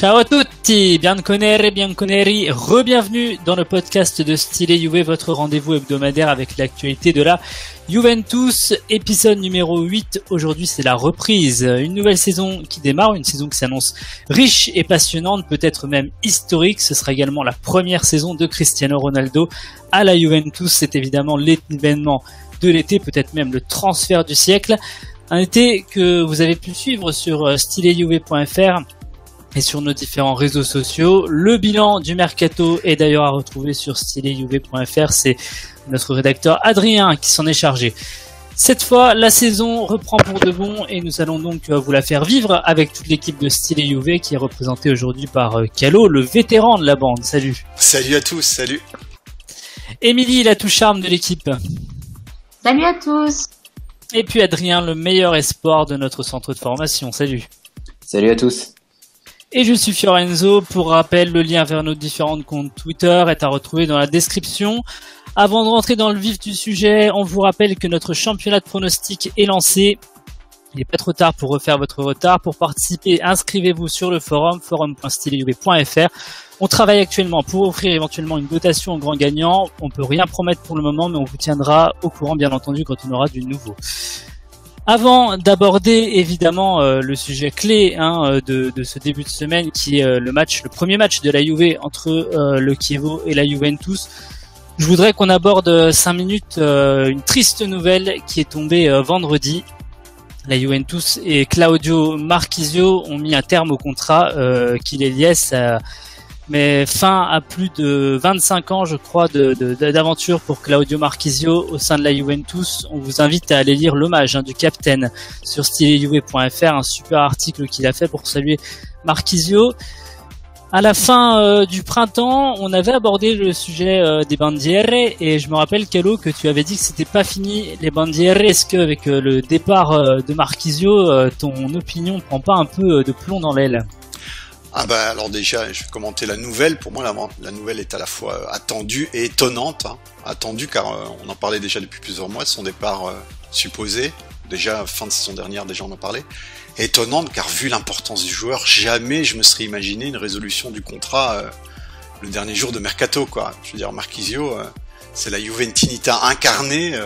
Ciao a tutti, bianconeri, re-bienvenue dans le podcast de Stile Juve, votre rendez-vous hebdomadaire avec l'actualité de la Juventus, épisode numéro 8. Aujourd'hui, c'est la reprise, une nouvelle saison qui démarre, une saison qui s'annonce riche et passionnante, peut-être même historique. Ce sera également la première saison de Cristiano Ronaldo à la Juventus. C'est évidemment l'événement de l'été, peut-être même le transfert du siècle. Un été que vous avez pu suivre sur stilejuve.fr et sur nos différents réseaux sociaux. Le bilan du mercato est d'ailleurs à retrouver sur stilejuve.fr. C'est notre rédacteur Adrien qui s'en est chargé. Cette fois, la saison reprend pour de bon et nous allons donc vous la faire vivre avec toute l'équipe de Stile Juve qui est représentée aujourd'hui par Calo, le vétéran de la bande. Salut. Salut à tous, salut. Émilie, la touche charme de l'équipe. Salut à tous. Et puis Adrien, le meilleur espoir de notre centre de formation. Salut. Salut à tous. Et je suis Fiorenzo. Pour rappel, le lien vers nos différents comptes Twitter est à retrouver dans la description. Avant de rentrer dans le vif du sujet, on vous rappelle que notre championnat de pronostic est lancé. Il n'est pas trop tard pour refaire votre retard. Pour participer, inscrivez-vous sur le forum.stilejuve.fr. On travaille actuellement pour offrir éventuellement une dotation aux grands gagnants. On peut rien promettre pour le moment, mais on vous tiendra au courant, bien entendu, quand on aura du nouveau. Avant d'aborder évidemment le sujet clé de ce début de semaine, qui est le premier match de la Juve entre le Chievo et la Juventus, je voudrais qu'on aborde 5 minutes une triste nouvelle qui est tombée vendredi. La Juventus et Claudio Marchisio ont mis un terme au contrat qui les liait, mais fin à plus de 25 ans, je crois, d'aventure pour Claudio Marchisio au sein de la Juventus. On vous invite à aller lire l'hommage du capitaine sur stilejuve.fr, un super article qu'il a fait pour saluer Marchisio. À la fin du printemps, on avait abordé le sujet des bandiere et je me rappelle, Calo, que tu avais dit que c'était pas fini les bandiere. Est-ce qu'avec le départ de Marchisio, ton opinion prend pas un peu de plomb dans l'aile? Ah bah alors déjà, je vais commenter la nouvelle. Pour moi, la nouvelle est à la fois attendue et étonnante. Attendue car on en parlait déjà depuis plusieurs mois de son départ supposé. Déjà, fin de saison dernière, déjà on en parlait. Et étonnante car vu l'importance du joueur, jamais je me serais imaginé une résolution du contrat le dernier jour de Mercato, quoi. Je veux dire, Marchisio, c'est la Juventinita incarnée.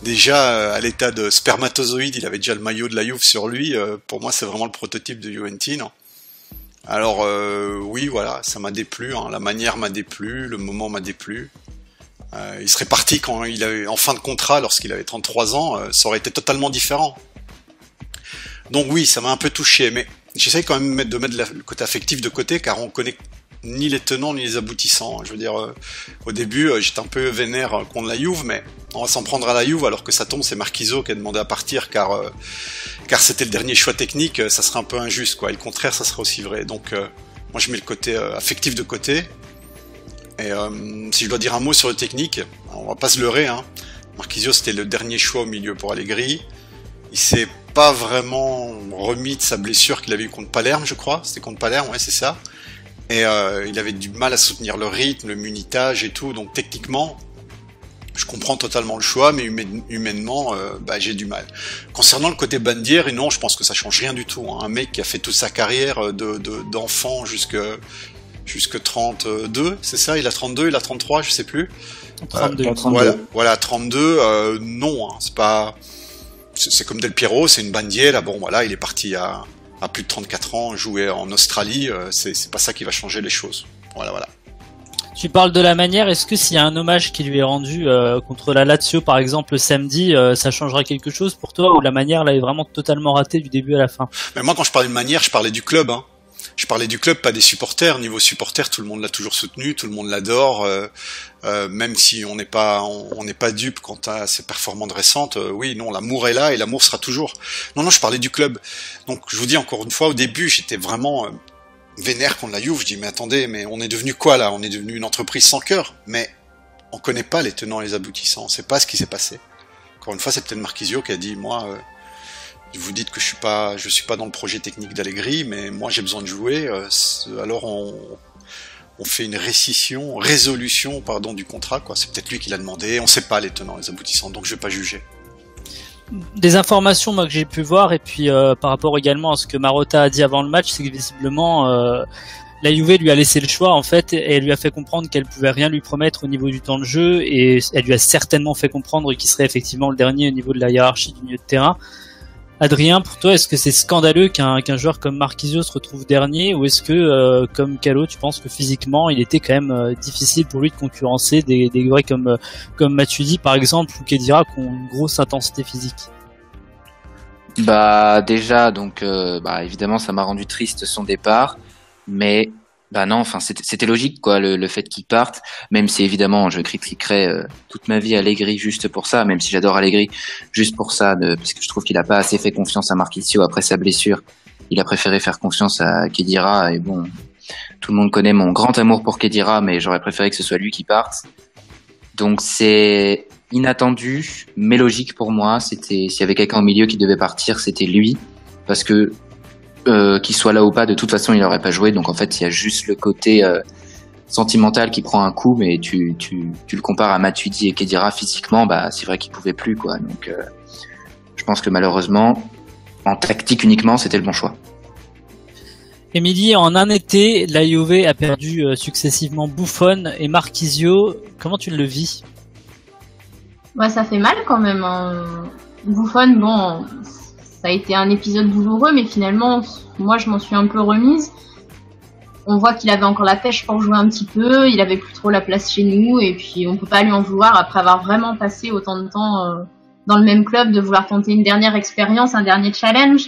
Déjà, à l'état de spermatozoïde, il avait déjà le maillot de la Juve sur lui. Pour moi, c'est vraiment le prototype de Juventino. Alors oui, voilà, ça m'a déplu, la manière m'a déplu, le moment m'a déplu. Il serait parti quand il avait en fin de contrat, lorsqu'il avait 33 ans, ça aurait été totalement différent. Donc oui, ça m'a un peu touché, mais j'essaye quand même de mettre le côté affectif de côté, car on connaît ni les tenants ni les aboutissants. Je veux dire, au début, j'étais un peu vénère contre la Juve, mais on va s'en prendre à la Juve, alors que ça tombe, c'est Marchisio qui a demandé à partir, car c'était le dernier choix technique, ça serait un peu injuste, quoi. Et le contraire, ça serait aussi vrai. Donc, moi, je mets le côté affectif de côté. Et si je dois dire un mot sur le technique, on va pas se leurrer, Marchisio, c'était le dernier choix au milieu pour Allegri. Il s'est pas vraiment remis de sa blessure qu'il avait eu contre Palerme, je crois. C'était contre Palerme, ouais, c'est ça. Et il avait du mal à soutenir le rythme, le munitage et tout. Donc techniquement, je comprends totalement le choix, mais humainement, j'ai du mal. Concernant le côté bandière, non, je pense que ça change rien du tout. Un mec qui a fait toute sa carrière d'enfant jusque 32, c'est ça? Il a 32, il a 33, je sais plus. 32. Voilà, 32, non, c'est pas... C'est comme Del Piero, c'est une bandiera. Bon, voilà, il est parti à plus de 34 ans, jouer en Australie, c'est pas ça qui va changer les choses. Voilà. Tu parles de la manière, est-ce que s'il y a un hommage qui lui est rendu contre la Lazio, par exemple, samedi, ça changera quelque chose pour toi, ou la manière là est vraiment totalement ratée du début à la fin? Mais moi, quand je parlais de manière, je parlais du club, Je parlais du club, pas des supporters. Niveau supporters, tout le monde l'a toujours soutenu, tout le monde l'adore, même si on n'est pas dupe quant à ses performances récentes. Oui, non, l'amour est là et l'amour sera toujours. Non, je parlais du club. Donc, je vous dis encore une fois, au début, j'étais vraiment vénère contre la Juve. Je dis, mais attendez, mais on est devenu quoi là? On est devenu une entreprise sans cœur. Mais on connaît pas les tenants et les aboutissants. On sait pas ce qui s'est passé. Encore une fois, c'est peut-être Marchisio qui a dit, moi. Vous dites que je suis pas dans le projet technique d'Allegri, mais moi j'ai besoin de jouer. Alors on fait une résolution du contrat, quoi. C'est peut-être lui qui l'a demandé. On sait pas les tenants, les aboutissants, donc je vais pas juger. des informations moi que j'ai pu voir et puis par rapport également à ce que Marotta a dit avant le match, c'est que visiblement la Juve lui a laissé le choix en fait et elle lui a fait comprendre qu'elle pouvait rien lui promettre au niveau du temps de jeu et elle lui a certainement fait comprendre qu'il serait effectivement le dernier au niveau de la hiérarchie du milieu de terrain. Adrien, pour toi, est-ce que c'est scandaleux qu'un joueur comme Marchisio se retrouve dernier ou est-ce que, comme Calo, tu penses que physiquement, il était quand même difficile pour lui de concurrencer des gars comme Matuidi, par exemple, ou Khedira, qui ont une grosse intensité physique? Bah déjà, donc évidemment, ça m'a rendu triste son départ, mais bah non, enfin c'était logique quoi, le fait qu'il parte, même si évidemment je critiquerai toute ma vie Allegri juste pour ça, même si j'adore Allegri juste pour ça, parce que je trouve qu'il a pas assez fait confiance à Marchisio après sa blessure. Il a préféré faire confiance à Khedira et bon, tout le monde connaît mon grand amour pour Khedira, mais j'aurais préféré que ce soit lui qui parte. Donc c'est inattendu, mais logique pour moi. S'il y avait quelqu'un au milieu qui devait partir, c'était lui, parce que qu'il soit là ou pas, de toute façon il n'aurait pas joué. Donc en fait il y a juste le côté sentimental qui prend un coup, mais tu le compares à Matuidi et Khedira physiquement, bah c'est vrai qu'il pouvait plus quoi. Donc je pense que malheureusement en tactique uniquement c'était le bon choix. Émilie, en un été, la Juve a perdu successivement Buffon et Marchisio. Comment tu le vis? Ouais, ça fait mal quand même. Buffon, bon, ça a été un épisode douloureux, mais finalement, moi, je m'en suis un peu remise. On voit qu'il avait encore la pêche pour jouer un petit peu, il avait plus trop la place chez nous, et puis on peut pas lui en vouloir après avoir vraiment passé autant de temps dans le même club, de vouloir tenter une dernière expérience, un dernier challenge.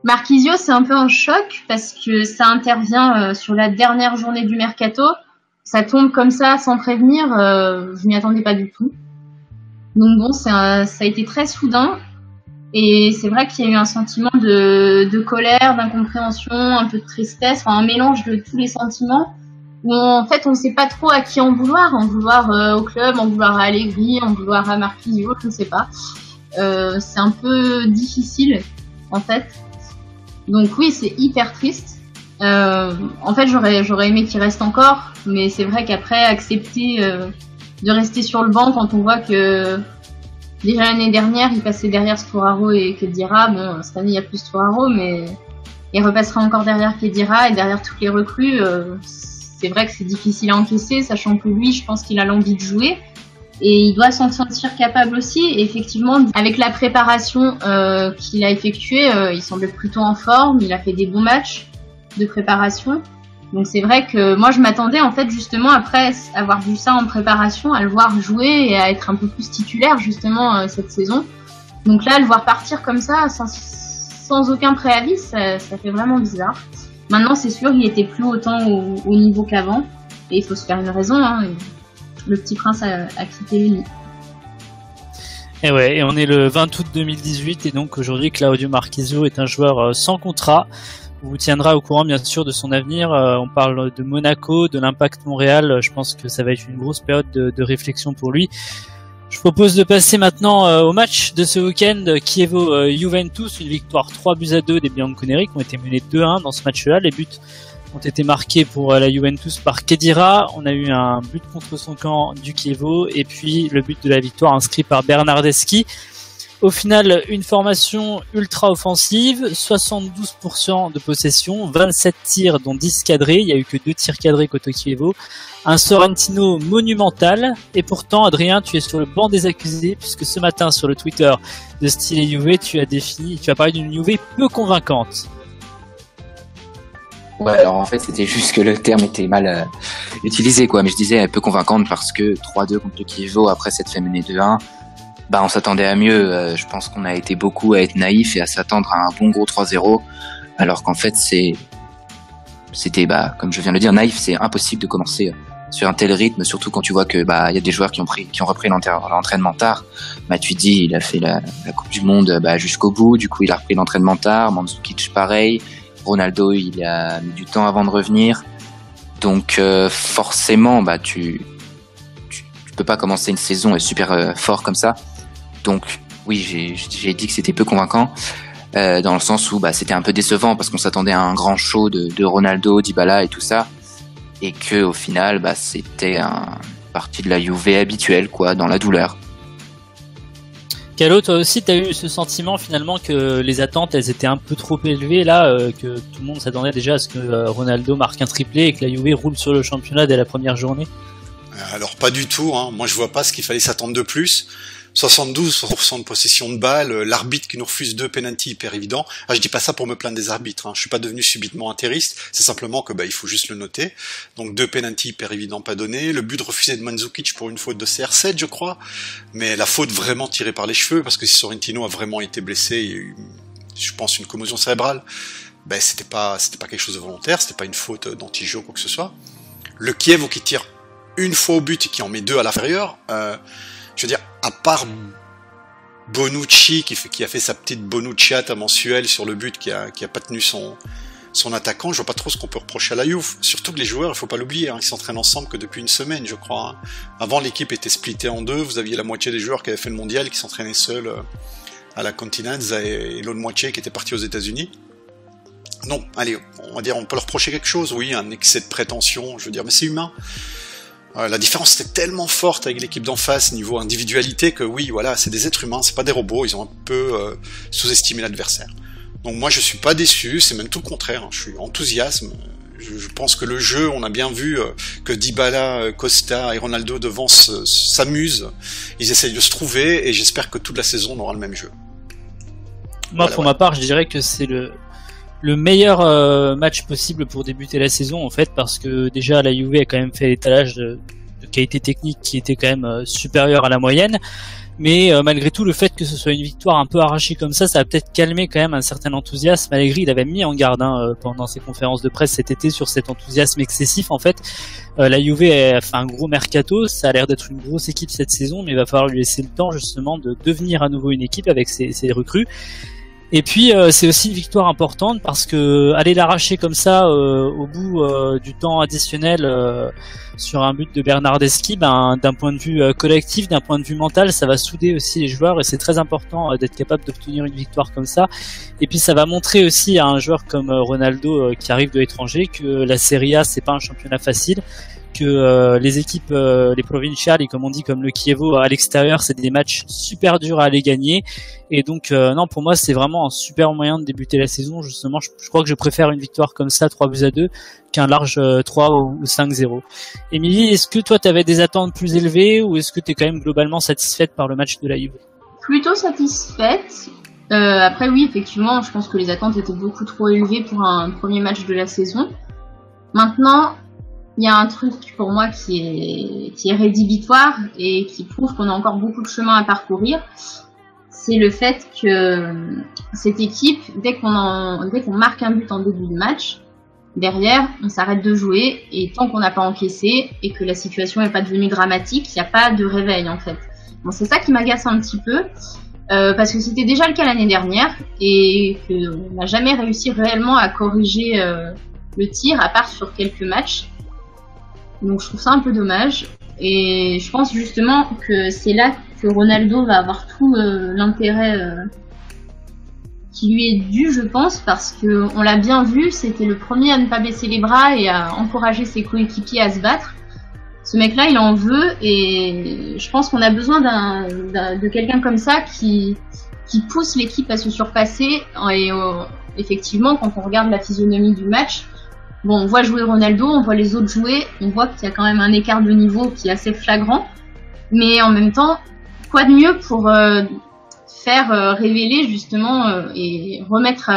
Marchisio, c'est un peu un choc parce que ça intervient sur la dernière journée du mercato. Ça tombe comme ça sans prévenir. Je m'y attendais pas du tout. Donc bon, ça a été très soudain. Et c'est vrai qu'il y a eu un sentiment de colère, d'incompréhension, un peu de tristesse, enfin un mélange de tous les sentiments. Où en fait, on ne sait pas trop à qui en vouloir au club, en vouloir à Allegri, en vouloir à Marchisio, je ne sais pas. C'est un peu difficile en fait. Donc oui, c'est hyper triste. En fait, j'aurais aimé qu'il reste encore, mais c'est vrai qu'après, accepter de rester sur le banc quand on voit que déjà l'année dernière, il passait derrière Sturaro et Khedira. Bon, cette année, il n'y a plus Sturaro, mais il repassera encore derrière Khedira et derrière toutes les recrues. C'est vrai que c'est difficile à encaisser, sachant que lui, je pense qu'il a l'envie de jouer. Et il doit s'en sentir capable aussi. Et effectivement, avec la préparation qu'il a effectuée, il semble plutôt en forme. Il a fait des bons matchs de préparation. Donc c'est vrai que moi, je m'attendais en fait justement après avoir vu ça en préparation, à le voir jouer et à être un peu plus titulaire justement cette saison. Donc là, le voir partir comme ça, sans aucun préavis, ça fait vraiment bizarre. Maintenant, c'est sûr, il était plus autant au niveau qu'avant. Et il faut se faire une raison, hein. Le petit prince a quitté l'Uni. Et ouais, et on est le 20 août 2018 et donc aujourd'hui Claudio Marchisio est un joueur sans contrat. On vous tiendra au courant bien sûr de son avenir. On parle de Monaco, de l'Impact Montréal. Je pense que ça va être une grosse période de réflexion pour lui. Je propose de passer maintenant au match de ce week-end, Chievo-Juventus, une victoire 3-2 des Bianconeri qui ont été menés 2-1 dans ce match-là. Les buts ont été marqués pour la Juventus par Khedira. On a eu un but contre son camp du Chievo et puis le but de la victoire inscrit par Bernardeschi. Au final, une formation ultra offensive, 72% de possession, 27 tirs dont 10 cadrés. Il y a eu que 2 tirs cadrés côté Chievo. Un Sorrentino monumental. Et pourtant, Adrien, tu es sur le banc des accusés puisque ce matin sur le Twitter de Style Juve, tu as parlé d'une Juve peu convaincante. Ouais, alors en fait c'était juste que le terme était mal utilisé quoi, mais je disais un peu convaincante parce que 3-2 contre le Chievo après s'être fait mener 2-1, bah on s'attendait à mieux. Je pense qu'on a été beaucoup à être naïfs et à s'attendre à un bon gros 3-0, alors qu'en fait c'était comme je viens de le dire, naïf. C'est impossible de commencer sur un tel rythme, surtout quand tu vois que il y a des joueurs qui ont repris l'entraînement tard. Matuidi il a fait la Coupe du Monde jusqu'au bout, du coup il a repris l'entraînement tard. Mandzukic pareil. Ronaldo, il a mis du temps avant de revenir. Donc forcément, tu peux pas commencer une saison super fort comme ça. Donc oui, j'ai dit que c'était peu convaincant dans le sens où c'était un peu décevant parce qu'on s'attendait à un grand show de Ronaldo, Dybala et tout ça, et que au final, c'était un partie de la Juve habituelle quoi, dans la douleur. Calo, toi aussi, t'as eu ce sentiment finalement que les attentes, elles étaient un peu trop élevées là, que tout le monde s'attendait déjà à ce que Ronaldo marque un triplé et que la Juve roule sur le championnat dès la première journée? Alors pas du tout, hein. Moi je vois pas ce qu'il fallait s'attendre de plus. 72% de possession de balle, l'arbitre qui nous refuse 2 pénaltys hyper évidents. Je dis pas ça pour me plaindre des arbitres, hein. Je suis pas devenu subitement intériste, c'est simplement que il faut juste le noter. Donc 2 pénaltys hyper évidents pas donnés, le but refusé de Mandzukic pour une faute de CR7 je crois, mais la faute vraiment tirée par les cheveux, parce que si Sorrentino a vraiment été blessé, il y a eu, je pense, une commotion cérébrale, c'était pas quelque chose de volontaire, c'était pas une faute d'anti-jeu ou quoi que ce soit. Le Kiev qui tire une fois au but et qui en met 2 à l'intérieur, je veux dire, à part Bonucci qui a fait sa petite Bonucciata mensuelle sur le but, qui a pas tenu son attaquant, je vois pas trop ce qu'on peut reprocher à la Juve. Surtout que les joueurs, il faut pas l'oublier, hein, ils s'entraînent ensemble que depuis une semaine, je crois. Hein. Avant, l'équipe était splittée en 2, vous aviez la moitié des joueurs qui avaient fait le mondial qui s'entraînaient seuls à la Continenza et l'autre moitié qui était partie aux États-Unis. Non, allez, on va dire, on peut leur reprocher quelque chose, oui, un excès de prétention, je veux dire, mais c'est humain. La différence était tellement forte avec l'équipe d'en face niveau individualité que oui, voilà, c'est des êtres humains, c'est pas des robots, ils ont un peu sous-estimé l'adversaire. Donc moi je suis pas déçu, c'est même tout le contraire, hein, je suis enthousiaste. Je pense que le jeu, on a bien vu que Dybala, Costa et Ronaldo devant s'amusent, ils essayent de se trouver et j'espère que toute la saison on aura le même jeu. Moi pour ma part je dirais que c'est le meilleur match possible pour débuter la saison en fait, parce que déjà la Juve a quand même fait l'étalage de qualité technique qui était quand même supérieur à la moyenne, mais malgré tout le fait que ce soit une victoire un peu arrachée comme ça a peut-être calmé quand même un certain enthousiasme. Allegri il avait mis en garde pendant ses conférences de presse cet été sur cet enthousiasme excessif en fait. La Juve a fait un gros mercato, ça a l'air d'être une grosse équipe cette saison, mais il va falloir lui laisser le temps justement de devenir à nouveau une équipe avec ses recrues. Et puis c'est aussi une victoire importante parce que aller l'arracher comme ça au bout du temps additionnel sur un but de Bernardeschi, d'un point de vue collectif, d'un point de vue mental, ça va souder aussi les joueurs et c'est très important d'être capable d'obtenir une victoire comme ça. Et puis ça va montrer aussi à un joueur comme Ronaldo qui arrive de l'étranger que la Serie A c'est pas un championnat facile, que les équipes, les provinciales, comme on dit, comme le Chievo à l'extérieur, c'est des matchs super durs à aller gagner. Et donc, non, pour moi, c'est vraiment un super moyen de débuter la saison. Justement, je crois que je préfère une victoire comme ça, 3-2, qu'un large 3 ou 5-0. Émilie, est-ce que toi, tu avais des attentes plus élevées ou est-ce que tu es quand même globalement satisfaite par le match de la Juve? Plutôt satisfaite. Après, oui, effectivement, je pense que les attentes étaient beaucoup trop élevées pour un premier match de la saison. Maintenant, il y a un truc pour moi qui est rédhibitoire et qui prouve qu'on a encore beaucoup de chemin à parcourir. C'est le fait que cette équipe, dès qu'on marque un but en début de match, derrière, on s'arrête de jouer et tant qu'on n'a pas encaissé et que la situation n'est pas devenue dramatique, il n'y a pas de réveil en fait. Bon, c'est ça qui m'agace un petit peu parce que c'était déjà le cas l'année dernière et qu'on n'a jamais réussi réellement à corriger le tir à part sur quelques matchs. Donc je trouve ça un peu dommage et je pense justement que c'est là que Ronaldo va avoir tout l'intérêt qui lui est dû, je pense, parce que on l'a bien vu, c'était le premier à ne pas baisser les bras et à encourager ses coéquipiers à se battre. Ce mec-là, il en veut et je pense qu'on a besoin de quelqu'un comme ça qui pousse l'équipe à se surpasser et effectivement, quand on regarde la physionomie du match, bon, on voit jouer Ronaldo, on voit les autres jouer, on voit qu'il y a quand même un écart de niveau qui est assez flagrant. Mais en même temps, quoi de mieux pour faire révéler justement et remettre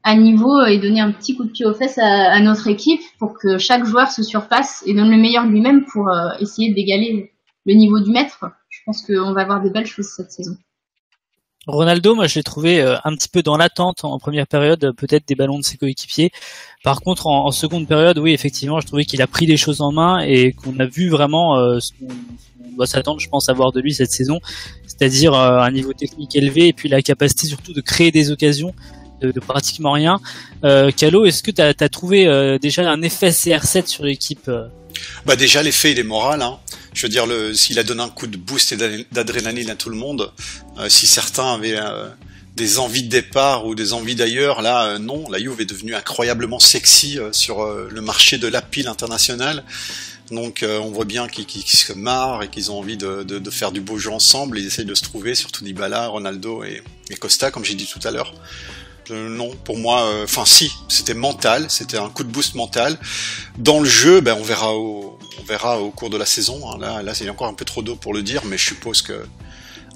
à niveau et donner un petit coup de pied aux fesses à notre équipe pour que chaque joueur se surpasse et donne le meilleur de lui-même pour essayer d'égaler le niveau du maître. Je pense qu'on va avoir des belles choses cette saison. Ronaldo, moi je l'ai trouvé un petit peu dans l'attente en première période, peut-être des ballons de ses coéquipiers. Par contre, en seconde période, oui, effectivement, je trouvais qu'il a pris les choses en main et qu'on a vu vraiment ce qu'on doit s'attendre, je pense, à voir de lui cette saison, c'est-à-dire un niveau technique élevé et puis la capacité surtout de créer des occasions de pratiquement rien. Calo, est-ce que tu as trouvé déjà un effet CR7 sur l'équipe Déjà, l'effet, il est moral, hein. Je veux dire, s'il a donné un coup de boost et d'adrénaline à tout le monde, si certains avaient des envies de départ ou des envies d'ailleurs, là, non, la Juve est devenue incroyablement sexy sur le marché de la pile internationale. Donc on voit bien qu'ils se marrent et qu'ils ont envie de faire du beau jeu ensemble. Ils essayent de se trouver, surtout Dybala, Ronaldo et Costa, comme j'ai dit tout à l'heure. Non, pour moi, si, c'était mental, c'était un coup de boost mental. Dans le jeu, on verra au cours de la saison. Hein. Là, c'est encore un peu trop tôt pour le dire, mais je suppose que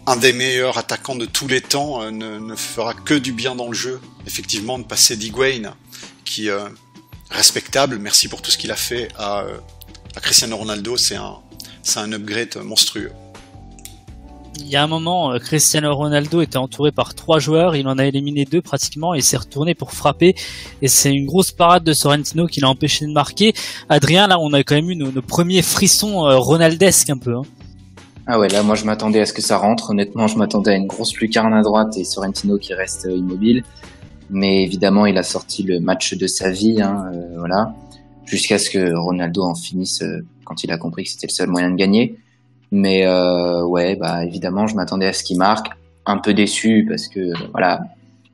un des meilleurs attaquants de tous les temps ne fera que du bien dans le jeu. Effectivement, de passer d'Higuaín, qui respectable, merci pour tout ce qu'il a fait, à Cristiano Ronaldo, c'est un upgrade monstrueux. Il y a un moment, Cristiano Ronaldo était entouré par 3 joueurs, il en a éliminé 2 pratiquement et s'est retourné pour frapper. Et c'est une grosse parade de Sorrentino qui l'a empêché de marquer. Adrien, là, on a quand même eu nos premiers frissons ronaldesques un peu. Hein. Ah ouais, là, moi, je m'attendais à ce que ça rentre. Honnêtement, je m'attendais à une grosse lucarne à droite et Sorrentino qui reste immobile. Mais évidemment, il a sorti le match de sa vie, voilà, jusqu'à ce que Ronaldo en finisse quand il a compris que c'était le seul moyen de gagner. Mais évidemment, je m'attendais à ce qu'il marque. Un peu déçu parce que voilà,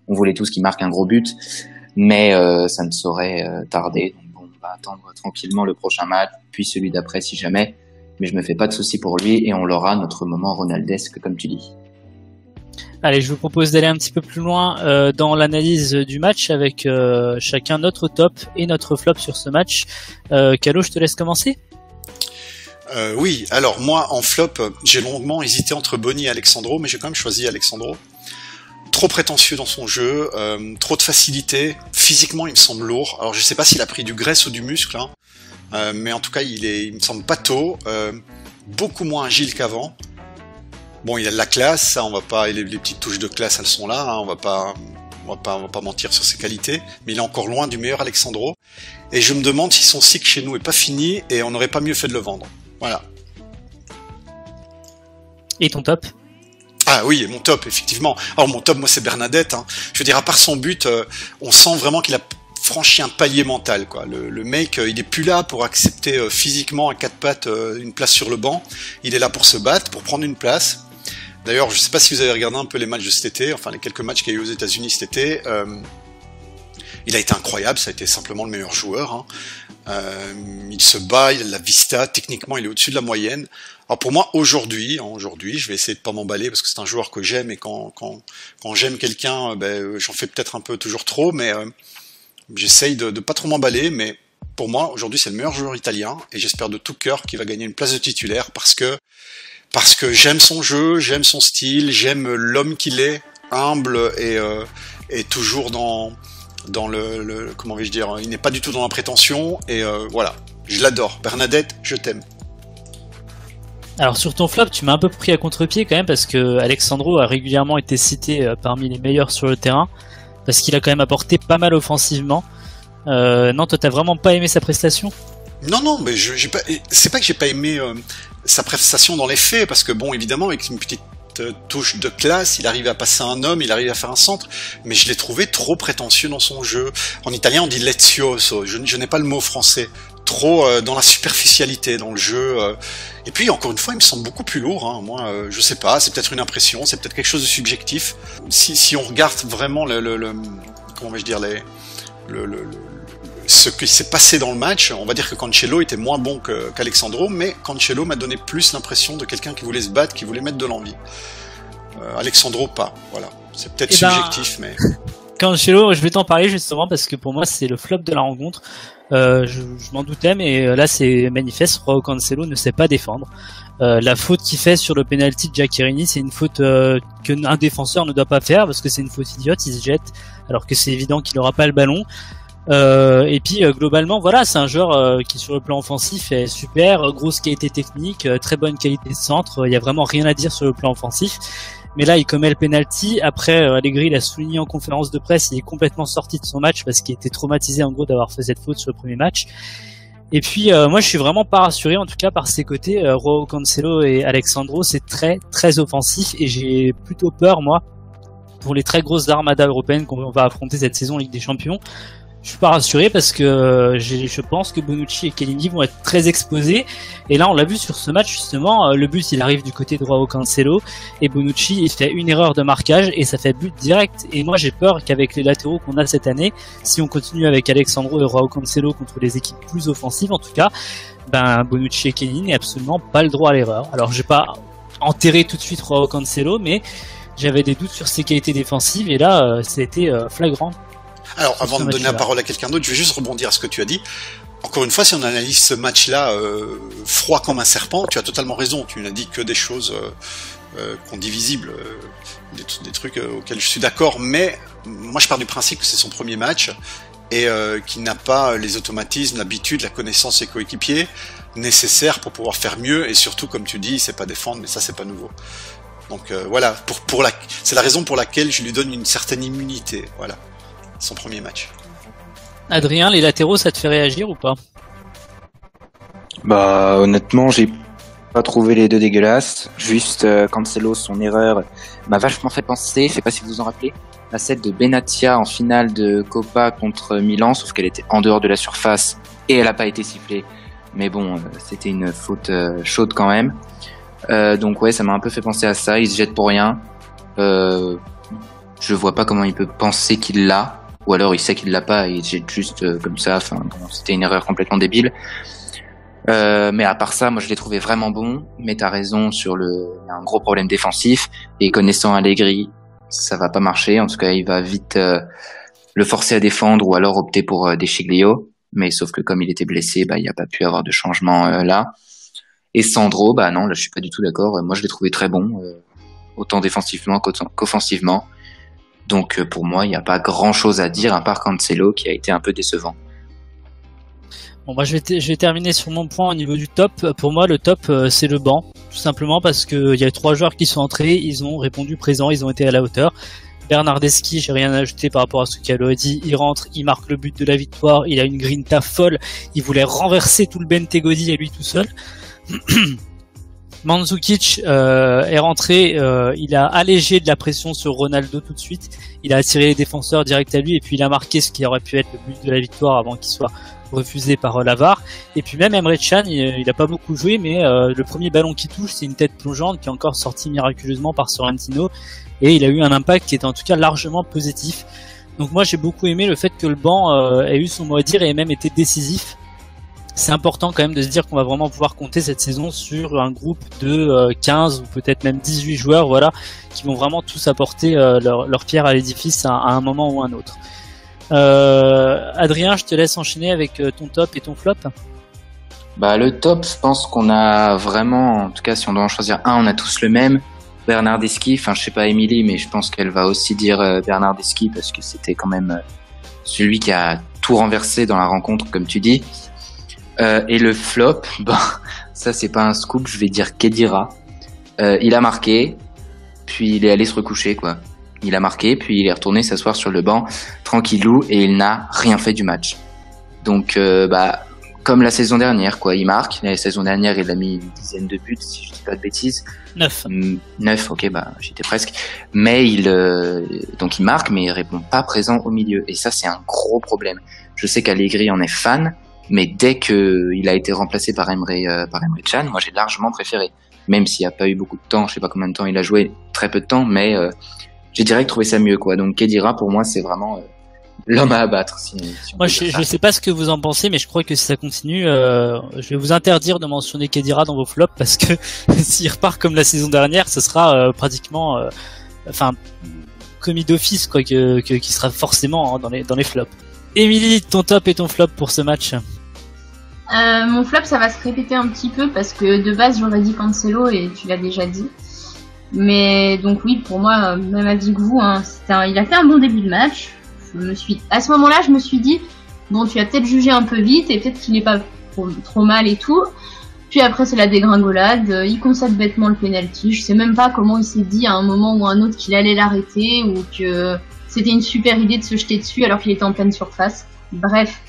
on voulait tous qu'il marque un gros but, mais ça ne saurait tarder. Donc bon, on va attendre tranquillement le prochain match, puis celui d'après si jamais. Mais je me fais pas de soucis pour lui et on l'aura, notre moment ronaldesque comme tu dis. Allez, je vous propose d'aller un petit peu plus loin dans l'analyse du match avec chacun notre top et notre flop sur ce match. Calo, je te laisse commencer. Oui, alors moi en flop, j'ai longuement hésité entre Boni et Alexandro, mais j'ai quand même choisi Alexandro. Trop prétentieux dans son jeu, trop de facilité, physiquement il me semble lourd. Alors je sais pas s'il a pris du graisse ou du muscle, mais en tout cas il me semble pâteau, beaucoup moins agile qu'avant. Bon, il a de la classe, ça on va pas, les petites touches de classe elles sont là, on va pas mentir sur ses qualités, mais il est encore loin du meilleur Alexandro. Et je me demande si son cycle chez nous est pas fini et on n'aurait pas mieux fait de le vendre. Voilà. Et ton top ? Ah oui, mon top, effectivement. Alors mon top, moi, c'est Bernadette. Hein. Je veux dire, à part son but, on sent vraiment qu'il a franchi un palier mental, quoi. Le mec, il est plus là pour accepter physiquement à 4 pattes une place sur le banc. Il est là pour se battre, pour prendre une place. D'ailleurs, je sais pas si vous avez regardé un peu les matchs de cet été, enfin les quelques matchs qu'il y a eu aux États-Unis cet été. Il a été incroyable, ça a été simplement le meilleur joueur. Hein. Il se bat, il a la vista, techniquement il est au-dessus de la moyenne. Alors pour moi aujourd'hui, je vais essayer de pas m'emballer parce que c'est un joueur que j'aime et quand j'aime quelqu'un, j'en fais peut-être un peu toujours trop, mais j'essaye de pas trop m'emballer. Mais pour moi aujourd'hui c'est le meilleur joueur italien et j'espère de tout cœur qu'il va gagner une place de titulaire parce que j'aime son jeu, j'aime son style, j'aime l'homme qu'il est, humble et toujours dans comment vais-je dire, il n'est pas du tout dans la prétention et voilà, je l'adore. Bernadette, je t'aime. Alors sur ton flop, tu m'as un peu pris à contre-pied quand même parce que Alexandro a régulièrement été cité parmi les meilleurs sur le terrain parce qu'il a quand même apporté pas mal offensivement. Non, toi t'as vraiment pas aimé sa prestation ? Non, mais c'est pas que j'ai pas aimé sa prestation dans les faits parce que bon, évidemment avec une petite touche de classe, il arrive à passer un homme, il arrive à faire un centre, mais je l'ai trouvé trop prétentieux dans son jeu. En italien on dit lezioso, je n'ai pas le mot français, trop dans la superficialité dans le jeu, et puis encore une fois il me semble beaucoup plus lourd, hein. Moi je sais pas, c'est peut-être une impression, c'est peut-être quelque chose de subjectif. Si on regarde vraiment comment vais-je dire ce qui s'est passé dans le match, on va dire que Cancelo était moins bon qu'Alexandro, mais Cancelo m'a donné plus l'impression de quelqu'un qui voulait se battre, qui voulait mettre de l'envie. Alexandro pas, voilà. C'est peut-être subjectif, mais... Cancelo, je vais t'en parler justement parce que pour moi c'est le flop de la rencontre. Je m'en doutais, mais là c'est manifeste, Joao Cancelo ne sait pas défendre. La faute qu'il fait sur le penalty de Giaccherini, c'est une faute qu'un défenseur ne doit pas faire parce que c'est une faute idiote, il se jette alors que c'est évident qu'il n'aura pas le ballon. Et puis globalement voilà, c'est un joueur qui sur le plan offensif est super, grosse qualité technique, très bonne qualité de centre, il y a vraiment rien à dire sur le plan offensif. Mais là il commet le penalty, après Allegri l'a souligné en conférence de presse, il est complètement sorti de son match parce qu'il était traumatisé en gros d'avoir fait cette faute sur le premier match. Et puis moi je suis vraiment pas rassuré en tout cas par ses côtés, Joao Cancelo et Alexandro, c'est très très offensif et j'ai plutôt peur moi pour les très grosses armadas européennes qu'on va affronter cette saison en Ligue des Champions. je suis pas rassuré parce que je pense que Bonucci et Chiellini vont être très exposés. Et là, on l'a vu sur ce match justement, le but il arrive du côté de Joao Cancelo et Bonucci il fait une erreur de marquage et ça fait but direct. Et moi, j'ai peur qu'avec les latéraux qu'on a cette année, si on continue avec Alexandro et Joao Cancelo contre les équipes plus offensives, en tout cas, ben Bonucci et Chiellini n'aient absolument pas le droit à l'erreur. Alors, j'ai pas enterré tout de suite Joao Cancelo, mais j'avais des doutes sur ses qualités défensives et là, ça a été flagrant. Alors, avant de donner la parole à quelqu'un d'autre, je vais juste rebondir à ce que tu as dit. Encore une fois, si on analyse ce match-là froid comme un serpent, tu as totalement raison. Tu n'as dit que des choses qu'on dit visibles, des trucs auxquels je suis d'accord. Mais moi, je pars du principe que c'est son premier match et qu'il n'a pas les automatismes, l'habitude, la connaissance des coéquipiers nécessaires pour pouvoir faire mieux. Et surtout, comme tu dis, il sait pas défendre, mais ça, c'est pas nouveau. Donc voilà, c'est la raison pour laquelle je lui donne une certaine immunité. Voilà. Son premier match. Adrien, les latéraux, ça te fait réagir ou pas? Bah honnêtement, j'ai pas trouvé les deux dégueulasses. Juste Cancelo, son erreur m'a vachement fait penser, je sais pas si vous vous en rappelez, à celle de Benatia en finale de Copa contre Milan, sauf qu'elle était en dehors de la surface et elle a pas été sifflée. Mais bon, c'était une faute chaude quand même. Donc ouais, ça m'a un peu fait penser à ça. Il se jette pour rien. Je vois pas comment il peut penser qu'il l'a. Ou alors il sait qu'il l'a pas et il jette juste comme ça. Enfin, bon, c'était une erreur complètement débile. Mais à part ça, moi je l'ai trouvé vraiment bon. Mais t'as raison sur un gros problème défensif. Et connaissant Allegri, ça va pas marcher. En tout cas, il va vite le forcer à défendre ou alors opter pour De Sciglio. Mais sauf que comme il était blessé, bah il n'y a pas pu avoir de changement là. Et Sandro, bah non, là je suis pas du tout d'accord. Moi je l'ai trouvé très bon, autant défensivement qu'offensivement. Donc pour moi, il n'y a pas grand-chose à dire à part Cancelo qui a été un peu décevant. Bon, bah, je vais terminer sur mon point au niveau du top. Pour moi, le top, c'est le banc. Tout simplement parce que il y a 3 joueurs qui sont entrés, ils ont répondu présent, ils ont été à la hauteur. Bernardeschi, j'ai rien à ajouter par rapport à ce qu'Alo a dit. Il rentre, il marque le but de la victoire, il a une grinta folle. Il voulait renverser tout le Bentegodi à lui tout seul. Mandzukic est rentré, il a allégé de la pression sur Ronaldo tout de suite, il a attiré les défenseurs direct à lui et puis il a marqué ce qui aurait pu être le but de la victoire avant qu'il soit refusé par la VAR. Et puis même Emre Can, il a pas beaucoup joué, mais le premier ballon qui touche, c'est une tête plongeante qui est encore sortie miraculeusement par Sorrentino et il a eu un impact qui était en tout cas largement positif. Donc moi j'ai beaucoup aimé le fait que le banc ait eu son mot à dire et ait même été décisif. C'est important quand même de se dire qu'on va vraiment pouvoir compter cette saison sur un groupe de 15 ou peut-être même 18 joueurs, voilà, qui vont vraiment tous apporter leur pierre à l'édifice à un moment ou un autre. Adrien, je te laisse enchaîner avec ton top et ton flop. Bah le top, je pense qu'on a vraiment, en tout cas si on doit en choisir un, on a tous le même. Bernardeschi, enfin je sais pas Émilie, mais je pense qu'elle va aussi dire Bernardeschi parce que c'était quand même celui qui a tout renversé dans la rencontre, comme tu dis. Et le flop, bah ça c'est pas un scoop, je vais dire Khedira. Il a marqué, puis il est allé se recoucher quoi. Il a marqué, puis il est retourné s'asseoir sur le banc tranquillou et il n'a rien fait du match. Donc bah comme la saison dernière quoi, il marque. La saison dernière il a mis une dizaine de buts si je dis pas de bêtises. 9, ok bah j'étais presque. Mais donc il marque mais il répond pas présent au milieu et ça c'est un gros problème. Je sais qu'Allegri en est fan. Mais dès qu'il a été remplacé par Emre Can, moi j'ai largement préféré. Même s'il n'y a pas eu beaucoup de temps, je sais pas combien de temps il a joué, très peu de temps, mais j'ai direct trouvé ça mieux quoi. Donc Khedira pour moi c'est vraiment l'homme à abattre. Si moi je sais pas ce que vous en pensez, mais je crois que si ça continue, je vais vous interdire de mentionner Khedira dans vos flops parce que s'il repart comme la saison dernière, ce sera pratiquement, commis d'office quoi, qui sera forcément dans les flops. Émilie, ton top et ton flop pour ce match? Mon flop, ça va se répéter un petit peu parce que de base j'aurais dit Cancelo et tu l'as déjà dit. Mais donc oui, pour moi, même avis que vous, hein, il a fait un bon début de match. À ce moment-là, je me suis dit, bon, tu as peut-être jugé un peu vite et peut-être qu'il n'est pas trop mal et tout. Puis après, c'est la dégringolade. Il concède bêtement le penalty. Je sais même pas comment il s'est dit à un moment ou à un autre qu'il allait l'arrêter ou que c'était une super idée de se jeter dessus alors qu'il était en pleine surface. Bref.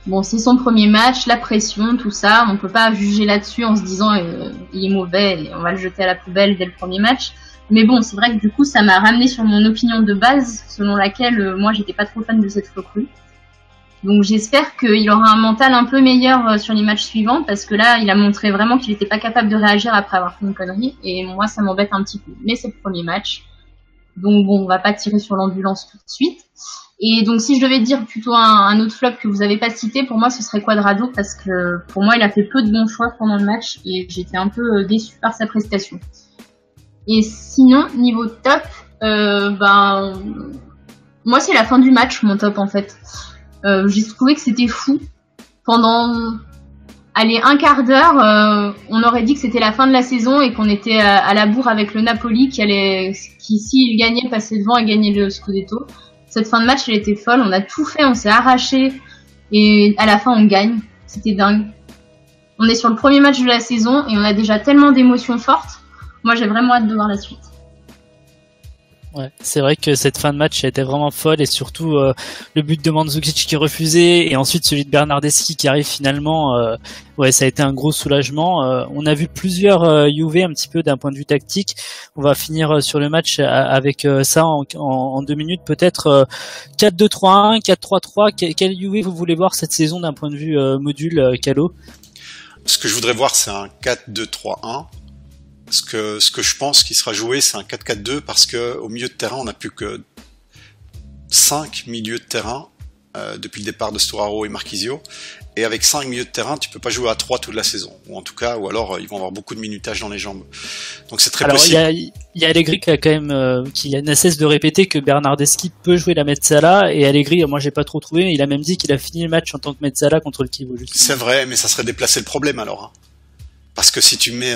Bon, c'est son premier match, la pression, tout ça. On peut pas juger là-dessus en se disant il est mauvais et on va le jeter à la poubelle dès le premier match. Mais bon, c'est vrai que du coup, ça m'a ramené sur mon opinion de base selon laquelle moi, j'étais pas trop fan de cette recrue. Donc j'espère qu'il aura un mental un peu meilleur sur les matchs suivants, parce que là, il a montré vraiment qu'il n'était pas capable de réagir après avoir fait une connerie, et moi, ça m'embête un petit peu. Mais c'est le premier match, donc bon, on va pas tirer sur l'ambulance tout de suite. Et donc si je devais dire plutôt un autre flop que vous avez pas cité, pour moi, ce serait Cuadrado, parce que pour moi, il a fait peu de bons choix pendant le match, et j'étais un peu déçue par sa prestation. Et sinon, niveau top, moi, c'est la fin du match, mon top, en fait. J'ai trouvé que c'était fou. Pendant un quart d'heure, on aurait dit que c'était la fin de la saison et qu'on était à la bourre avec le Napoli qui s'il gagnait, passait devant et gagnait le Scudetto. Cette fin de match, elle était folle. On a tout fait, on s'est arraché et à la fin, on gagne. C'était dingue. On est sur le premier match de la saison et on a déjà tellement d'émotions fortes. Moi, j'ai vraiment hâte de voir la suite. Ouais, c'est vrai que cette fin de match a été vraiment folle, et surtout le but de Mandzukic qui est refusé, et ensuite celui de Bernardeschi qui arrive finalement. Ça a été un gros soulagement. On a vu plusieurs Juve un petit peu d'un point de vue tactique. On va finir sur le match avec ça en 2 minutes, peut-être 4-2-3-1, 4-3-3. Quel Juve vous voulez voir cette saison d'un point de vue module, Calo? Ce que je voudrais voir, c'est un 4-2-3-1. Ce que je pense qui sera joué, c'est un 4-4-2, parce que au milieu de terrain, on n'a plus que 5 milieux de terrain depuis le départ de Storaro et Marchisio. Et avec 5 milieux de terrain, tu peux pas jouer à 3 toute la saison, ou alors ils vont avoir beaucoup de minutage dans les jambes. Donc c'est très possible. Il y a Allegri qui a quand même qui n'a cesse de répéter que Bernardeschi peut jouer la Mezzala, et Allegri, moi j'ai pas trop trouvé, mais il a même dit qu'il a fini le match en tant que Mezzala contre le Chievo. C'est vrai, mais ça serait déplacer le problème alors. Hein. Parce que si tu mets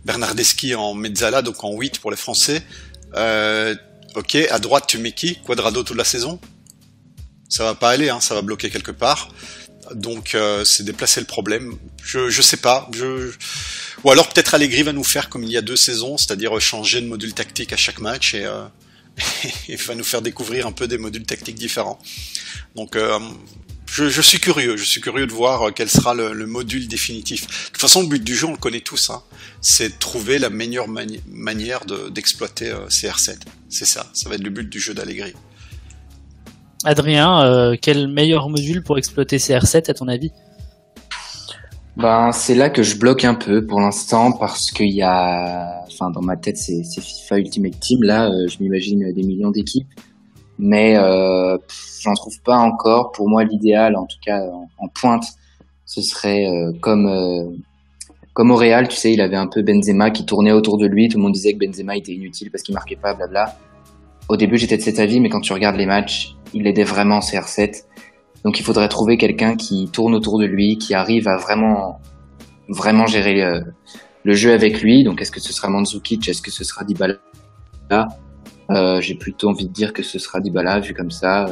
Bernardeschi en Mezzala, donc en 8 pour les Français, ok, à droite tu mets qui? Cuadrado toute la saison? Ça va pas aller, hein, ça va bloquer quelque part. Donc c'est déplacer le problème. Je sais pas. Ou alors peut-être Allegri va nous faire comme il y a 2 saisons, c'est-à-dire changer de module tactique à chaque match et va nous faire découvrir un peu des modules tactiques différents. Donc je suis curieux de voir quel sera le module définitif. De toute façon, le but du jeu, on le connaît tous, hein. C'est de trouver la meilleure manière d'exploiter CR7. C'est ça va être le but du jeu d'Allegri. Adrien, quel meilleur module pour exploiter CR7 à ton avis? C'est là que je bloque un peu pour l'instant, parce qu'il y a, dans ma tête, c'est FIFA Ultimate Team. Là, je m'imagine des millions d'équipes. Mais j'en trouve pas encore. Pour moi, l'idéal, en tout cas en pointe, ce serait comme au Real, tu sais, il avait un peu Benzema qui tournait autour de lui. Tout le monde disait que Benzema était inutile parce qu'il marquait pas, blabla. Au début, j'étais de cet avis, mais quand tu regardes les matchs, il aidait vraiment CR7. Donc il faudrait trouver quelqu'un qui tourne autour de lui, qui arrive à vraiment gérer le jeu avec lui. Donc est-ce que ce sera Mandzukic, est-ce que ce sera Dybala? J'ai plutôt envie de dire que ce sera Dybala vu comme ça,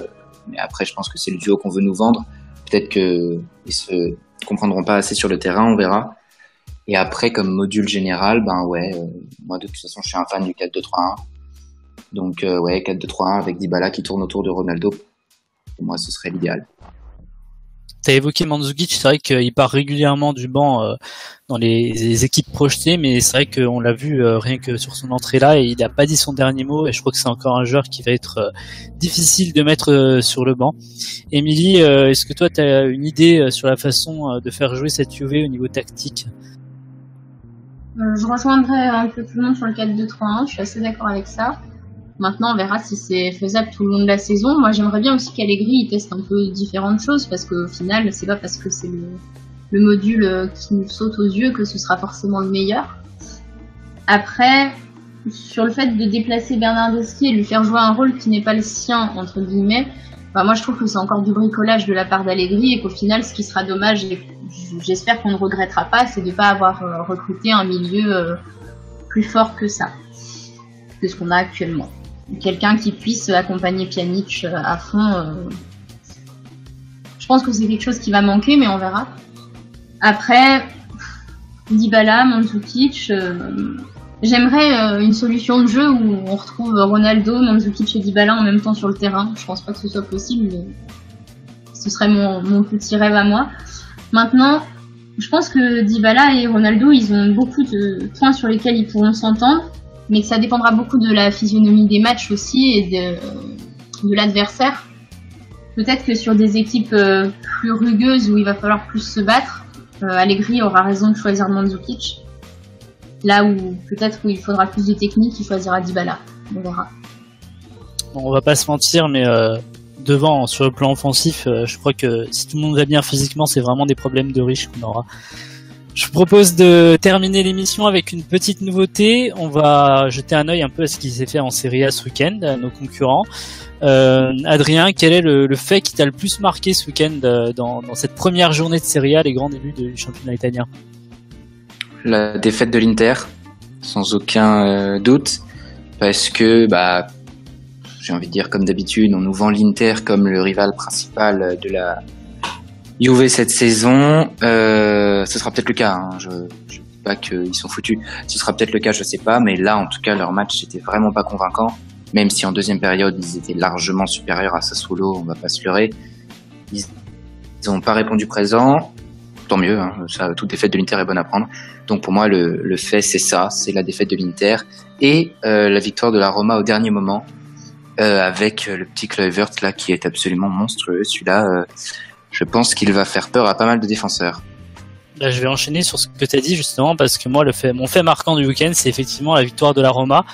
mais après je pense que c'est le duo qu'on veut nous vendre. Peut-être que ils se comprendront pas assez sur le terrain, on verra. Et après comme module général, moi de toute façon je suis un fan du 4-2-3-1. Donc 4-2-3-1 avec Dybala qui tourne autour de Ronaldo. Pour moi ce serait l'idéal. T'as évoqué Mandzukic, c'est vrai qu'il part régulièrement du banc dans les équipes projetées, mais c'est vrai qu'on l'a vu rien que sur son entrée là, et il n'a pas dit son dernier mot, et je crois que c'est encore un joueur qui va être difficile de mettre sur le banc. Émilie, est-ce que toi tu as une idée sur la façon de faire jouer cette Juve au niveau tactique? Je rejoindrai un peu tout le monde sur le 4-2-3-1, je suis assez d'accord avec ça. Maintenant, on verra si c'est faisable tout le long de la saison. Moi, j'aimerais bien aussi qu'Allegri teste un peu différentes choses, parce qu'au final, c'est pas parce que c'est le module qui nous saute aux yeux que ce sera forcément le meilleur. Après, sur le fait de déplacer Bernardeschi et de lui faire jouer un rôle qui n'est pas le sien, entre guillemets, moi je trouve que c'est encore du bricolage de la part d'Allegri, et qu'au final, ce qui sera dommage, et j'espère qu'on ne regrettera pas, c'est de ne pas avoir recruté un milieu plus fort que ça, que ce qu'on a actuellement. Quelqu'un qui puisse accompagner Pjanic à fond. Je pense que c'est quelque chose qui va manquer, mais on verra. Après, Dybala, Mandzukic, j'aimerais une solution de jeu où on retrouve Ronaldo, Mandzukic et Dybala en même temps sur le terrain. Je pense pas que ce soit possible, mais ce serait mon petit rêve à moi. Maintenant, je pense que Dybala et Ronaldo, ils ont beaucoup de points sur lesquels ils pourront s'entendre, mais que ça dépendra beaucoup de la physionomie des matchs aussi et de l'adversaire. peut-être que sur des équipes plus rugueuses où il va falloir plus se battre, Allegri aura raison de choisir Mandzukic. Là où peut-être où il faudra plus de technique, il choisira Dybala. On verra. Bon, on va pas se mentir, mais devant, sur le plan offensif, je crois que si tout le monde va bien physiquement, c'est vraiment des problèmes de riches qu'on aura. Je vous propose de terminer l'émission avec une petite nouveauté. On va jeter un œil un peu à ce qui s'est fait en Serie A ce week-end, à nos concurrents. Adrien, quel est le fait qui t'a le plus marqué ce week-end dans cette première journée de Serie A, les grands débuts du championnat italien? La défaite de l'Inter, sans aucun doute, parce que j'ai envie de dire comme d'habitude, on nous vend l'Inter comme le rival principal de la Juve cette saison. Ce sera peut-être le cas, hein. Je dis pas qu'ils sont foutus. Ce sera peut-être le cas, je sais pas, mais là en tout cas leur match c'était vraiment pas convaincant. Même si en deuxième période ils étaient largement supérieurs à Sassuolo, on va pas se leurrer. Ils ont pas répondu présent. Tant mieux, hein. Toute défaite de l'Inter est bonne à prendre. Donc pour moi le fait c'est ça, c'est la défaite de l'Inter et la victoire de la Roma au dernier moment avec le petit Kluivert là qui est absolument monstrueux. Celui-là, je pense qu'il va faire peur à pas mal de défenseurs. Là, je vais enchaîner sur ce que tu as dit justement parce que moi mon fait marquant du week-end c'est effectivement la victoire de la Roma.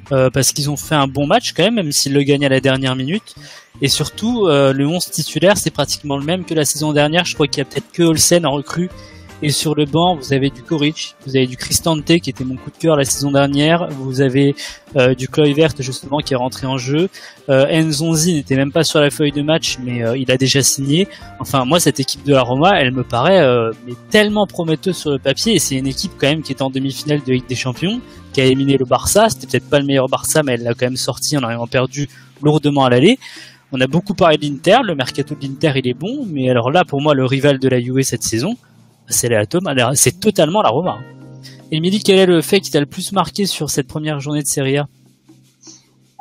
Parce qu'ils ont fait un bon match quand même s'ils le gagnent à la dernière minute. Et surtout, le 11 titulaire, c'est pratiquement le même que la saison dernière. Je crois qu'il y a peut-être que Olsen en recrue. Et sur le banc, vous avez du Koric, vous avez du Cristante qui était mon coup de cœur la saison dernière. Vous avez du Kluivert justement qui est rentré en jeu. Nzonzi n'était même pas sur la feuille de match, mais il a déjà signé. Enfin, moi, cette équipe de la Roma, elle me paraît mais tellement prometteuse sur le papier. Et c'est une équipe quand même qui est en demi-finale de Ligue des Champions, qui a éliminé le Barça. C'était peut-être pas le meilleur Barça, mais elle l'a quand même sorti en ayant perdu lourdement à l'aller. On a beaucoup parlé de l'Inter, le mercato de l'Inter il est bon, mais alors là pour moi le rival de la Juve cette saison, c'est totalement la Roma. Émilie, quel est le fait qui t'a le plus marqué sur cette première journée de Serie A?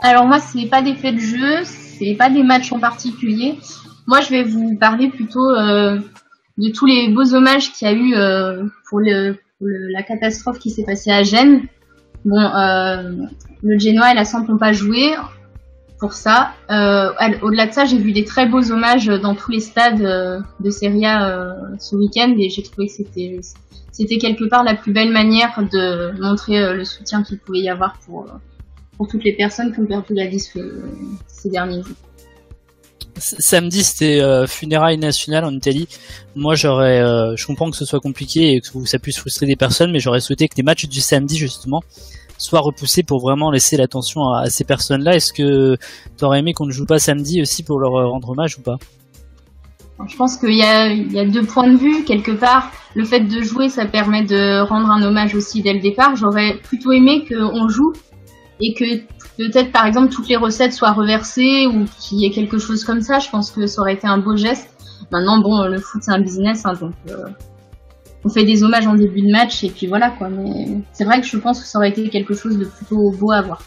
Alors moi c'est pas des faits de jeu, c'est pas des matchs en particulier. Moi je vais vous parler plutôt de tous les beaux hommages qu'il y a eu pour la catastrophe qui s'est passée à Gênes. Bon, le Genoa et la Samp n'ont pas joué pour ça. Au-delà de ça, j'ai vu des très beaux hommages dans tous les stades de Serie A ce week-end et j'ai trouvé que c'était quelque part la plus belle manière de montrer le soutien qu'il pouvait y avoir pour toutes les personnes qui ont perdu la vie ces derniers jours. Samedi, c'était funérailles nationales en Italie. Moi, je comprends que ce soit compliqué et que ça puisse frustrer des personnes, mais j'aurais souhaité que les matchs du samedi, justement, soient repoussés pour vraiment laisser l'attention à ces personnes-là. Est-ce que tu aurais aimé qu'on ne joue pas samedi aussi pour leur rendre hommage ou pas? Je pense qu'il y a deux points de vue. Quelque part, le fait de jouer, ça permet de rendre un hommage aussi dès le départ. J'aurais plutôt aimé qu'on joue et que peut-être, par exemple, toutes les recettes soient reversées ou qu'il y ait quelque chose comme ça. Je pense que ça aurait été un beau geste. Maintenant, bon, le foot, c'est un business, hein, donc on fait des hommages en début de match et puis voilà, quoi. Mais c'est vrai que je pense que ça aurait été quelque chose de plutôt beau à voir.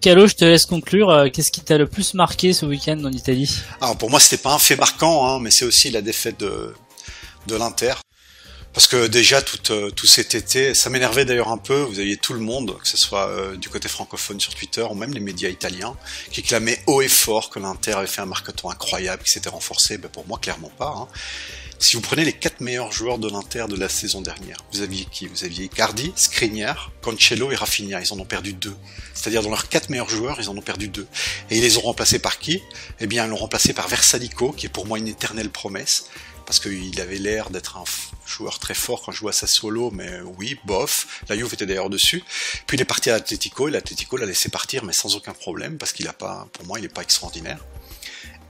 Calo, je te laisse conclure. Qu'est-ce qui t'a le plus marqué ce week-end en Italie? Alors pour moi, c'était pas un fait marquant, hein, mais c'est aussi la défaite de l'Inter. Parce que déjà, tout cet été, ça m'énervait d'ailleurs un peu, vous aviez tout le monde, que ce soit du côté francophone sur Twitter, ou même les médias italiens, qui clamaient haut et fort que l'Inter avait fait un mercato incroyable, qui s'était renforcé. Ben pour moi, clairement pas. Hein. Si vous prenez les 4 meilleurs joueurs de l'Inter de la saison dernière, vous aviez qui? Vous aviez Icardi, Skriniar, Cancelo et Rafinha, ils en ont perdu 2. C'est-à-dire dans leurs 4 meilleurs joueurs, ils en ont perdu 2. Et ils les ont remplacés par qui? Eh bien, ils l'ont remplacé par Versalico, qui est pour moi une éternelle promesse, parce qu'il avait l'air d'être un joueur très fort quand je jouais à Sassuolo, mais oui, bof. La Juve était d'ailleurs dessus. Puis il est parti à l'Atlético, et l'Atlético l'a laissé partir, mais sans aucun problème, parce qu'il a pas, pour moi, il est pas extraordinaire.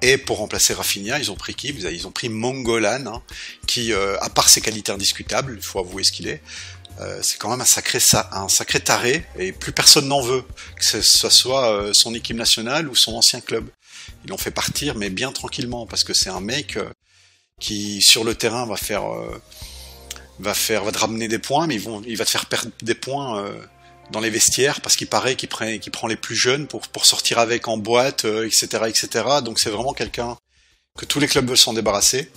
Et pour remplacer Rafinha, ils ont pris qui? Ils ont pris Mongolan, hein, qui, à part ses qualités indiscutables, il faut avouer ce qu'il est, c'est quand même un sacré taré, et plus personne n'en veut, que ce soit son équipe nationale ou son ancien club. Ils l'ont fait partir, mais bien tranquillement, parce que c'est un mec qui, sur le terrain, va te ramener des points, mais il va te faire perdre des points dans les vestiaires, parce qu'il paraît qu'il prend les plus jeunes pour sortir avec en boîte, etc., etc. Donc c'est vraiment quelqu'un que tous les clubs veulent s'en débarrasser.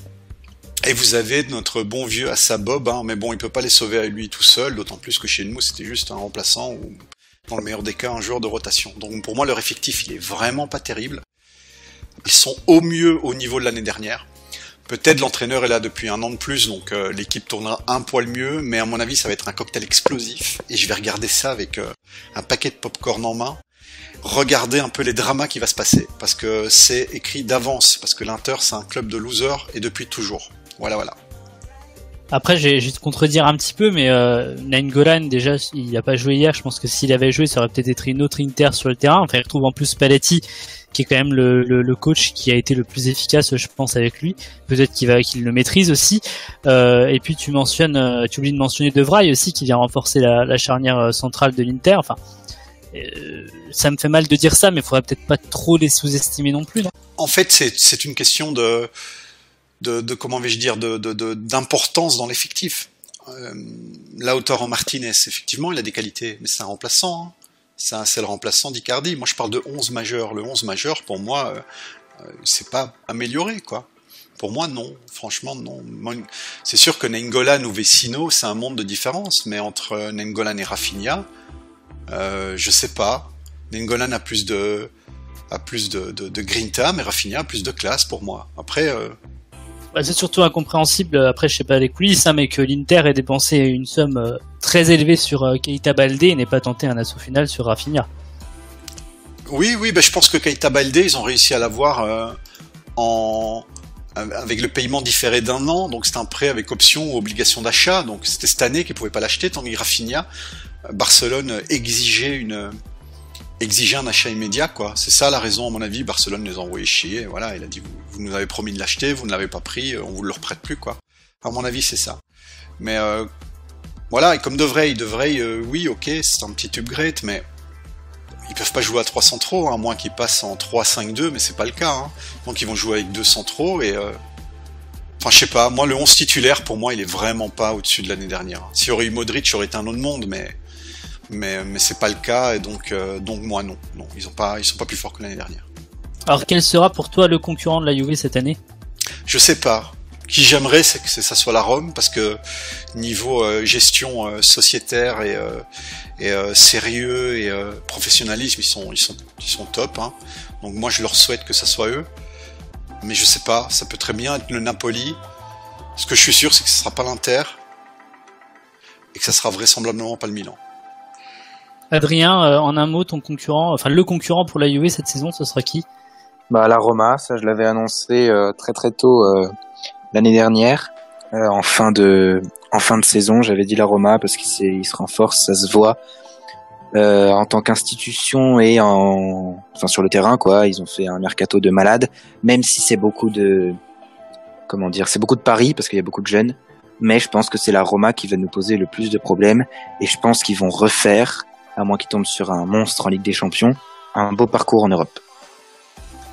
Et vous avez notre bon vieux Assa Bob, hein, mais bon, il peut pas les sauver à lui tout seul, d'autant plus que chez nous, c'était juste un remplaçant ou, dans le meilleur des cas, un joueur de rotation. Donc pour moi, leur effectif, il est vraiment pas terrible. Ils sont au mieux au niveau de l'année dernière. Peut-être l'entraîneur est là depuis 1 an de plus, donc l'équipe tournera un poil mieux, mais à mon avis ça va être un cocktail explosif, et je vais regarder ça avec un paquet de popcorn en main, regarder un peu les dramas qui va se passer, parce que c'est écrit d'avance, parce que l'Inter c'est un club de losers, et depuis toujours. Voilà. Après, j'ai te contredire un petit peu, mais Nainggolan, déjà, il n'a pas joué hier. Je pense que s'il avait joué, ça aurait peut-être été une autre Inter sur le terrain. Enfin, il retrouve en plus Spalletti, qui est quand même le coach qui a été le plus efficace, je pense, avec lui. Peut-être qu'il le maîtrise aussi. Et puis tu oublies de mentionner De Vrij aussi, qui vient renforcer la charnière centrale de l'Inter. Enfin, ça me fait mal de dire ça, mais il faudrait peut-être pas trop les sous-estimer non plus, non ? En fait, c'est une question de comment vais-je dire, d'importance dans l'effectif. Lautaro Martinez, effectivement, il a des qualités, mais c'est un remplaçant. C'est le remplaçant d'Icardi. Moi, je parle de 11 majeur. Le 11 majeur, pour moi, c'est pas amélioré, quoi. Pour moi, non. Franchement, non. C'est sûr que Nainggolan ou Vecino, c'est un monde de différence, mais entre Nainggolan et Rafinha, je sais pas. Nainggolan a plus de grinta, mais Rafinha a plus de classe pour moi. Après, c'est surtout incompréhensible, après je sais pas les coulisses, mais que l'Inter ait dépensé une somme très élevée sur Keita Baldé et n'ait pas tenté un assaut final sur Rafinha. Oui, je pense que Keita Baldé, ils ont réussi à l'avoir avec le paiement différé d'1 an, donc c'est un prêt avec option ou obligation d'achat, donc c'était cette année qu'ils pouvaient pas l'acheter, tandis que Rafinha, Barcelone exigeait un achat immédiat, quoi. C'est ça la raison, à mon avis. Barcelone les a envoyés chier. Voilà, il a dit vous nous avez promis de l'acheter, vous ne l'avez pas pris, on vous le reprête plus, quoi. À mon avis, c'est ça. Mais voilà, et comme De Vrij, oui, ok, c'est un petit upgrade, mais ils peuvent pas jouer à 3 centraux, à moins qu'ils passent en 3-5-2, mais c'est pas le cas. Hein. Donc ils vont jouer avec 2 centraux et enfin, je sais pas. Moi, le 11 titulaire, pour moi, il est vraiment pas au-dessus de l'année dernière. S'il y aurait eu Modric, ça aurait été un autre monde, mais c'est pas le cas, et donc moi non, ils sont pas plus forts que l'année dernière. Alors quel sera pour toi le concurrent de la Juve cette année ? Je sais pas. Qui j'aimerais, c'est que ça soit la Rome, parce que niveau gestion sociétaire et sérieux et professionnalisme, ils sont top. Hein. Donc moi je leur souhaite que ça soit eux. Mais je sais pas, ça peut très bien être le Napoli. Ce que je suis sûr, c'est que ce sera pas l'Inter et que ça sera vraisemblablement pas le Milan. Adrien, en un mot, ton concurrent, enfin le concurrent pour la Juve cette saison, ce sera qui ? La Roma, ça je l'avais annoncé très très tôt l'année dernière, en fin de saison, j'avais dit la Roma parce qu'il se renforce, ça se voit en tant qu'institution et sur le terrain, quoi. Ils ont fait un mercato de malade, même si c'est beaucoup de paris parce qu'il y a beaucoup de jeunes, mais je pense que c'est la Roma qui va nous poser le plus de problèmes, et je pense qu'ils vont refaire, à moins qu'ils tombent sur un monstre en Ligue des Champions, un beau parcours en Europe.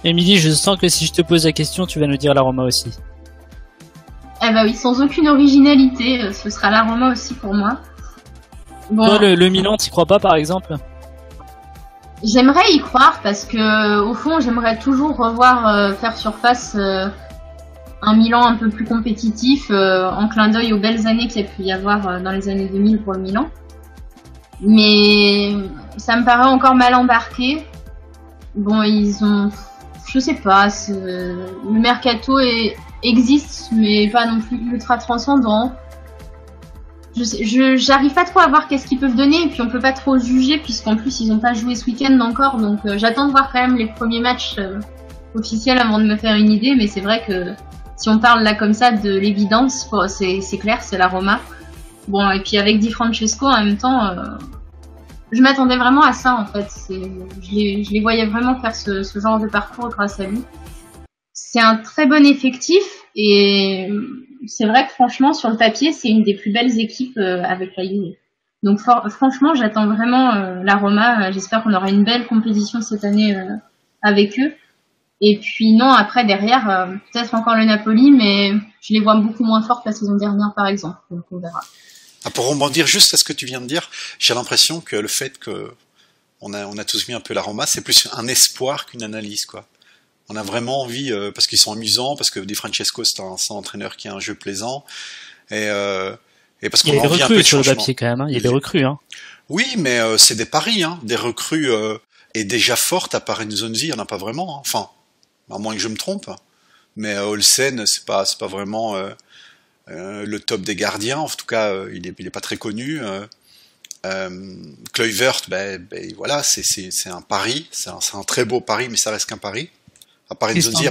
Émilie, je sens que si je te pose la question, tu vas nous dire la Roma aussi. Eh bah oui, sans aucune originalité, ce sera la Roma aussi pour moi. Bon, toi, le Milan, t'y crois pas, par exemple ? J'aimerais y croire parce que, au fond, j'aimerais toujours revoir faire surface un Milan un peu plus compétitif, en clin d'œil aux belles années qu'il y a pu y avoir dans les années 2000 pour le Milan. Mais ça me paraît encore mal embarqué. Bon, je sais pas, le mercato existe, mais pas non plus ultra transcendant. J'arrive pas trop à voir qu'est-ce qu'ils peuvent donner, et puis on peut pas trop juger puisqu'en plus ils ont pas joué ce week-end encore, donc j'attends de voir quand même les premiers matchs officiels avant de me faire une idée, mais c'est vrai que si on parle là comme ça de l'évidence, c'est clair, c'est la Roma. Bon, et puis avec Di Francesco en même temps, je m'attendais vraiment à ça en fait. Je les voyais vraiment faire ce genre de parcours grâce à lui. C'est un très bon effectif et c'est vrai que franchement sur le papier c'est une des plus belles équipes avec la Juve. Donc franchement j'attends vraiment la Roma. J'espère qu'on aura une belle compétition cette année avec eux. Et puis non, après derrière peut-être encore le Napoli, mais je les vois beaucoup moins forts que la saison dernière par exemple. Donc on verra. Pour rebondir juste à ce que tu viens de dire, j'ai l'impression que le fait que on a tous mis un peu la Roma, c'est plus un espoir qu'une analyse, quoi. On a vraiment envie, parce qu'ils sont amusants, parce que Di Francesco c'est un entraîneur qui a un jeu plaisant, et parce qu'on a envie un peu de changement. Il y a des recrues sur le papier quand même, hein. Il y a des recrues. Hein. Oui, mais c'est des paris, hein. Des recrues, et déjà fortes, à part Nzonzi, il n'y en a pas vraiment. Hein. Enfin, à moins que je me trompe. Mais Olsen, c'est pas vraiment le top des gardiens. En tout cas, il est pas très connu. Kluivert, voilà, c'est un pari, c'est un très beau pari, mais ça reste qu'un pari. À part Nzonzi,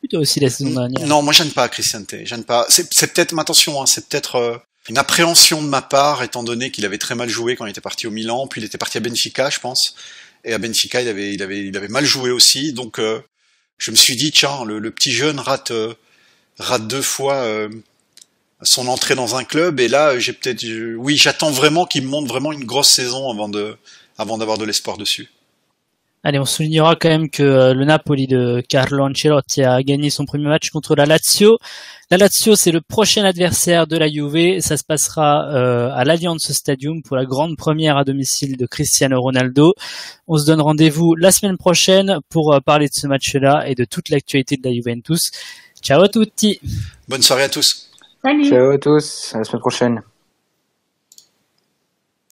plutôt aussi la saison dernière. Non, moi j'aime pas Cristante, j'aime pas. C'est peut-être, mais attention, hein, c'est peut-être une appréhension de ma part, étant donné qu'il avait très mal joué quand il était parti au Milan, puis il était parti à Benfica, je pense. Et à Benfica, il avait mal joué aussi, donc je me suis dit, tiens, le petit jeune rate 2 fois son entrée dans un club, et là, j'attends vraiment qu'il me montre vraiment une grosse saison avant d'avoir de l'espoir dessus. Allez, on soulignera quand même que le Napoli de Carlo Ancelotti a gagné son premier match contre la Lazio. La Lazio, c'est le prochain adversaire de la Juve. Ça se passera à l'Allianz Stadium pour la grande première à domicile de Cristiano Ronaldo. On se donne rendez-vous la semaine prochaine pour parler de ce match-là et de toute l'actualité de la Juventus. Ciao à tutti. Bonne soirée à tous. Salut. Ciao à tous, à la semaine prochaine.